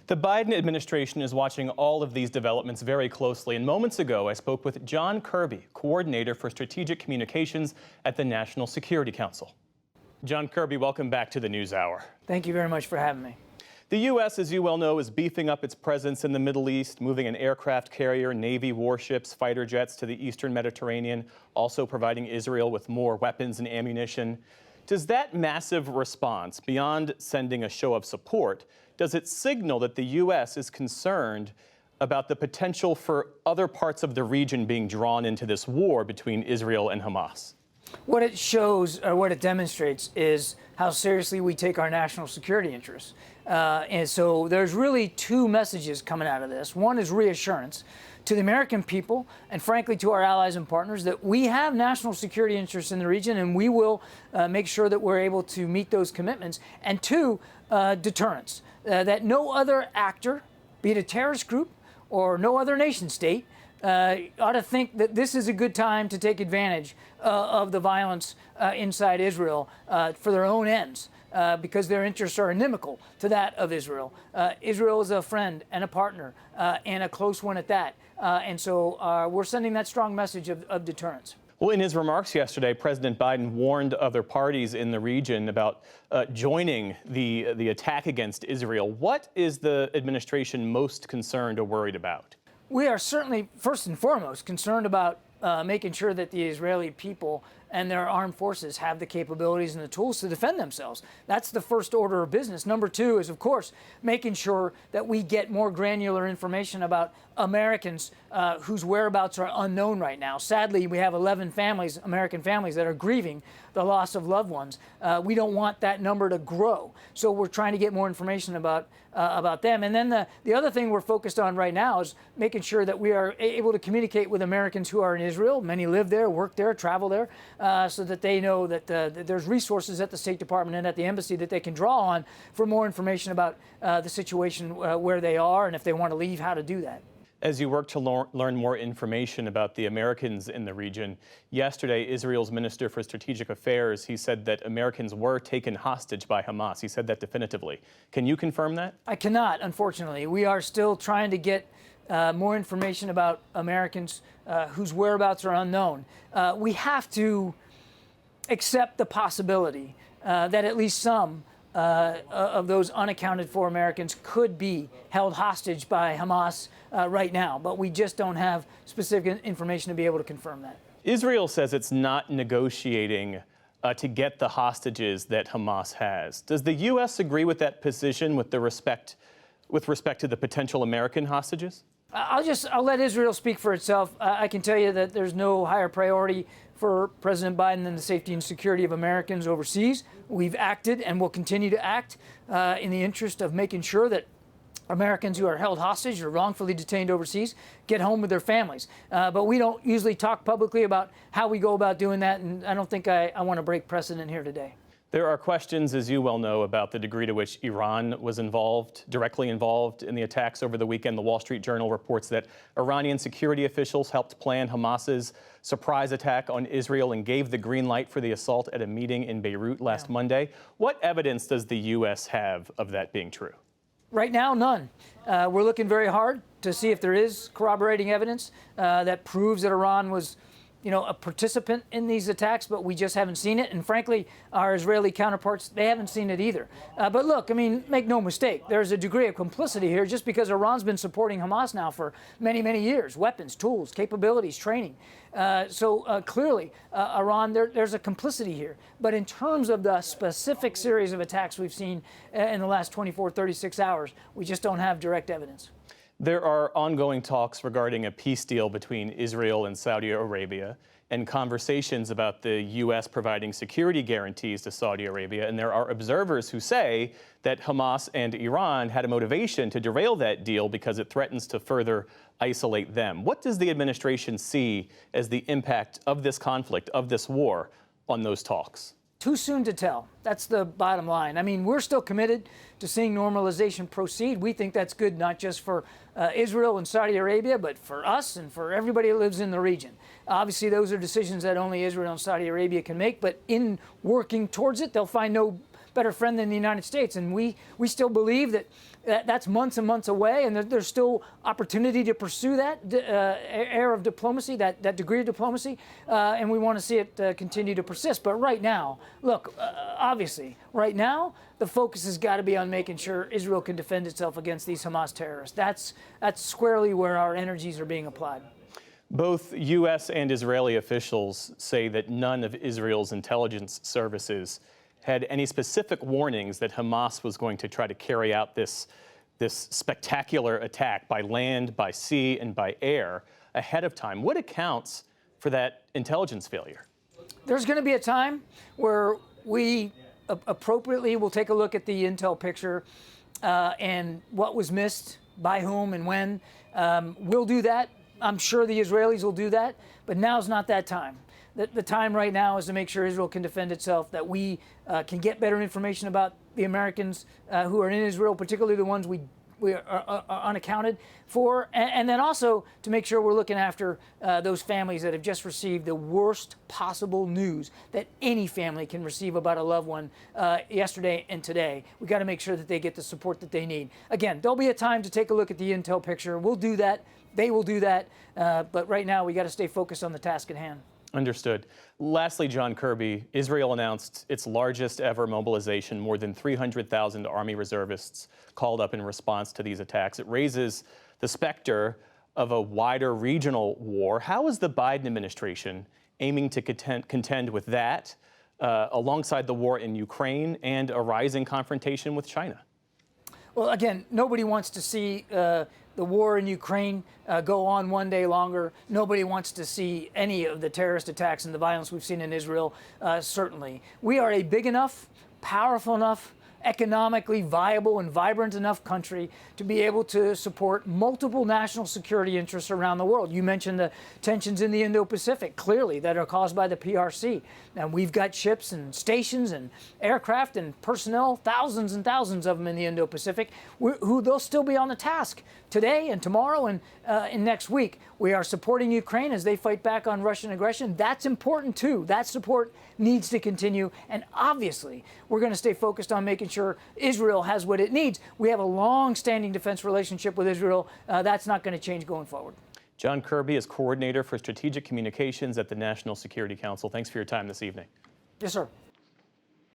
The Biden administration is watching all of these developments very closely. And moments ago, I spoke with John Kirby, coordinator for strategic communications at the National Security Council. John Kirby, welcome back to the NewsHour. Thank you very much for having me. The U.S., as you well know, is beefing up its presence in the Middle East, moving an aircraft carrier, Navy warships, fighter jets to the Eastern Mediterranean, also providing Israel with more weapons and ammunition. Does that massive response, beyond sending a show of support, does it signal that the U.S. is concerned about the potential for other parts of the region being drawn into this war between Israel and Hamas? What it shows, or what it demonstrates, is how seriously we take our national security interests. And so there's really two messages coming out of this. One is reassurance to the American people and, frankly, to our allies and partners that we have national security interests in the region, and we will make sure that we're able to meet those commitments. And two, deterrence, that no other actor, be it a terrorist group or no other nation state, ought to think that this is a good time to take advantage of the violence inside Israel for their own ends, because their interests are inimical to that of Israel. Israel is a friend and a partner, and a close one at that. And so we're sending that strong message of deterrence. Well, in his remarks yesterday, President Biden warned other parties in the region about joining the attack against Israel. What is the administration most concerned or worried about? We are certainly, first and foremost, concerned about making sure that the Israeli people and their armed forces have the capabilities and the tools to defend themselves. That's the first order of business. Number two is, of course, making sure that we get more granular information about Americans whose whereabouts are unknown right now. Sadly, we have 11 families, American families, that are grieving the loss of loved ones. We don't want that number to grow, so we're trying to get more information about them. And then the other thing we're focused on right now is making sure that we are able to communicate with Americans who are in Israel. Many live there, work there, travel there, so that they know that there's resources at the State Department and at the embassy that they can draw on for more information about the situation where they are, and if they want to leave, how to do that. As you work to learn more information about the Americans in the region, yesterday, Israel's Minister for Strategic Affairs, he said that Americans were taken hostage by Hamas. He said that definitively. Can you confirm that? I cannot, unfortunately. We are still trying to get more information about Americans whose whereabouts are unknown. We have to accept the possibility that at least some of those unaccounted for Americans could be held hostage by Hamas right now, but we just don't have specific information to be able to confirm that. Israel says it's not negotiating to get the hostages that Hamas has. Does the U.S. agree with that position with respect to the potential American hostages? I'll let Israel speak for itself. I can tell you that there's no higher priority for President Biden than the safety and security of Americans overseas. We've acted and will continue to act in the interest of making sure that Americans who are held hostage or wrongfully detained overseas get home with their families. But we don't usually talk publicly about how we go about doing that, and I don't think I want to break precedent here today. There are questions, as you well know, about the degree to which Iran was directly involved in the attacks over the weekend. The Wall Street Journal reports that Iranian security officials helped plan Hamas's surprise attack on Israel and gave the green light for the assault at a meeting in Beirut last Monday. What evidence does the U.S. have of that being true? Right now, none. We're looking very hard to see if there is corroborating evidence that proves that Iran was a participant in these attacks, but we just haven't seen it. And frankly, our Israeli counterparts, they haven't seen it either. But look, I mean, make no mistake, there's a degree of complicity here just because Iran's been supporting Hamas now for many, many years. Weapons, tools, capabilities, training. So clearly, Iran, there's a complicity here. But in terms of the specific series of attacks we've seen in the last 24, 36 hours, we just don't have direct evidence. There are ongoing talks regarding a peace deal between Israel and Saudi Arabia and conversations about the U.S. providing security guarantees to Saudi Arabia. And there are observers who say that Hamas and Iran had a motivation to derail that deal because it threatens to further isolate them. What does the administration see as the impact of this conflict, of this war, on those talks? Too soon to tell. That's the bottom line. I mean, we're still committed to seeing normalization proceed. We think that's good not just for Israel and Saudi Arabia, but for us and for everybody who lives in the region. Obviously, those are decisions that only Israel and Saudi Arabia can make, but in working towards it, they'll find no better friend than the United States. And we still believe that that's months and months away, and there's still opportunity to pursue that era of diplomacy, that degree of diplomacy, and we want to see it continue to persist. But right now, look, obviously, right now, the focus has got to be on making sure Israel can defend itself against these Hamas terrorists. That's squarely where our energies are being applied. Both U.S. and Israeli officials say that none of Israel's intelligence services had any specific warnings that Hamas was going to try to carry out this spectacular attack by land, by sea, and by air ahead of time. What accounts for that intelligence failure? There's going to be a time where we appropriately will take a look at the intel picture and what was missed, by whom and when. We'll do that. I'm sure the Israelis will do that, but now's not that time. The time right now is to make sure Israel can defend itself, that we can get better information about the Americans who are in Israel, particularly the ones we are unaccounted for, and then also to make sure we're looking after those families that have just received the worst possible news that any family can receive about a loved one yesterday and today. We've got to make sure that they get the support that they need. Again, there'll be a time to take a look at the intel picture. We'll do that. They will do that. But right now, we got to stay focused on the task at hand. Understood. Lastly, John Kirby, Israel announced its largest ever mobilization, more than 300,000 Army reservists called up in response to these attacks. It raises the specter of a wider regional war. How is the Biden administration aiming to contend with that alongside the war in Ukraine and a rising confrontation with China? Well, again, nobody wants to see the war in Ukraine go on one day longer. Nobody wants to see any of the terrorist attacks and the violence we've seen in Israel, certainly. We are a big enough, powerful enough, economically viable and vibrant enough country to be able to support multiple national security interests around the world. You mentioned the tensions in the Indo-Pacific, clearly, that are caused by the PRC. And we've got ships and stations and aircraft and personnel, thousands and thousands of them in the Indo-Pacific, who they'll still be on the task today and tomorrow and next week. We are supporting Ukraine as they fight back on Russian aggression. That's important, too. That support needs to continue. And obviously, we're going to stay focused on making sure Israel has what it needs. We have a long-standing defense relationship with Israel. That's not going to change going forward. John Kirby is coordinator for strategic communications at the National Security Council. Thanks for your time this evening. Yes, sir.